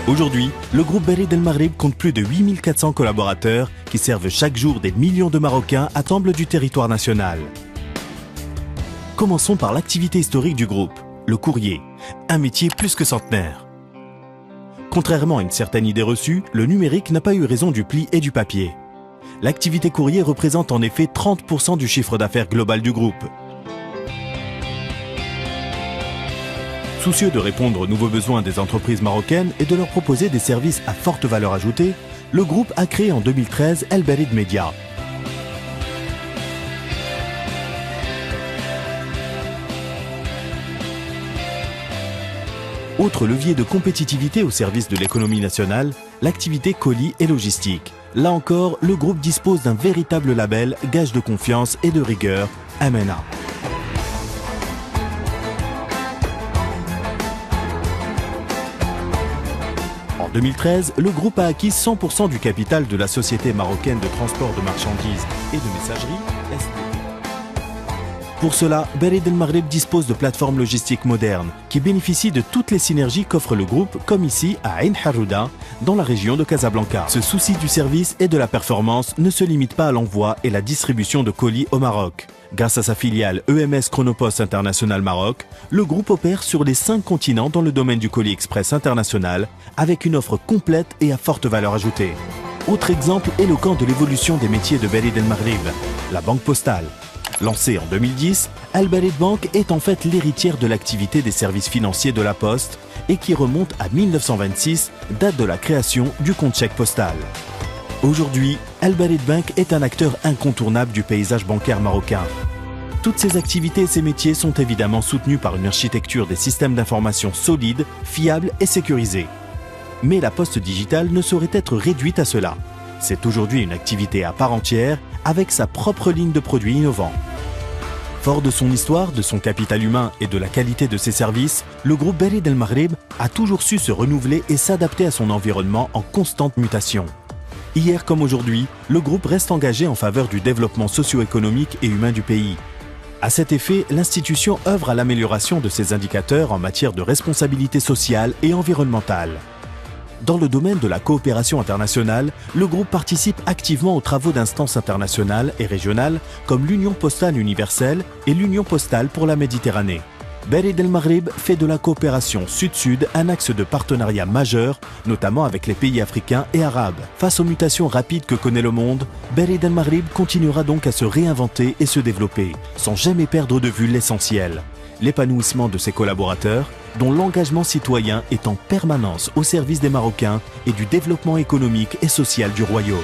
Aujourd'hui, le groupe Berid El Maghrib compte plus de 8400 collaborateurs qui servent chaque jour des millions de Marocains à l'ensemble du territoire national. Commençons par l'activité historique du groupe, le courrier, un métier plus que centenaire. Contrairement à une certaine idée reçue, le numérique n'a pas eu raison du pli et du papier. L'activité courrier représente en effet 30% du chiffre d'affaires global du groupe. Soucieux de répondre aux nouveaux besoins des entreprises marocaines et de leur proposer des services à forte valeur ajoutée, le groupe a créé en 2013 El Berid Media. Autre levier de compétitivité au service de l'économie nationale, l'activité colis et logistique. Là encore, le groupe dispose d'un véritable label, gage de confiance et de rigueur, Amana. En 2013, le groupe a acquis 100% du capital de la société marocaine de transport de marchandises et de messagerie, STP. Pour cela, Berid El Maghrib dispose de plateformes logistiques modernes qui bénéficient de toutes les synergies qu'offre le groupe, comme ici à Ain Harouda, dans la région de Casablanca. Ce souci du service et de la performance ne se limite pas à l'envoi et la distribution de colis au Maroc. Grâce à sa filiale EMS Chronopost International Maroc, le groupe opère sur les 5 continents dans le domaine du colis express international avec une offre complète et à forte valeur ajoutée. Autre exemple éloquent de l'évolution des métiers de Berid El Maghrib, la banque postale. Lancée en 2010, Al Berid Bank est en fait l'héritière de l'activité des services financiers de la Poste et qui remonte à 1926, date de la création du compte chèque postal. Aujourd'hui, Al Berid Bank est un acteur incontournable du paysage bancaire marocain. Toutes ces activités et ces métiers sont évidemment soutenus par une architecture des systèmes d'information solides, fiables et sécurisés. Mais la poste digitale ne saurait être réduite à cela. C'est aujourd'hui une activité à part entière avec sa propre ligne de produits innovants. Fort de son histoire, de son capital humain et de la qualité de ses services, le groupe Berid El Maghrib a toujours su se renouveler et s'adapter à son environnement en constante mutation. Hier comme aujourd'hui, le groupe reste engagé en faveur du développement socio-économique et humain du pays. À cet effet, l'institution œuvre à l'amélioration de ses indicateurs en matière de responsabilité sociale et environnementale. Dans le domaine de la coopération internationale, le groupe participe activement aux travaux d'instances internationales et régionales comme l'Union postale universelle et l'Union postale pour la Méditerranée. Berid El Maghrib fait de la coopération sud-sud un axe de partenariat majeur, notamment avec les pays africains et arabes. Face aux mutations rapides que connaît le monde, Berid El Maghrib continuera donc à se réinventer et se développer, sans jamais perdre de vue l'essentiel: l'épanouissement de ses collaborateurs, dont l'engagement citoyen est en permanence au service des Marocains et du développement économique et social du royaume.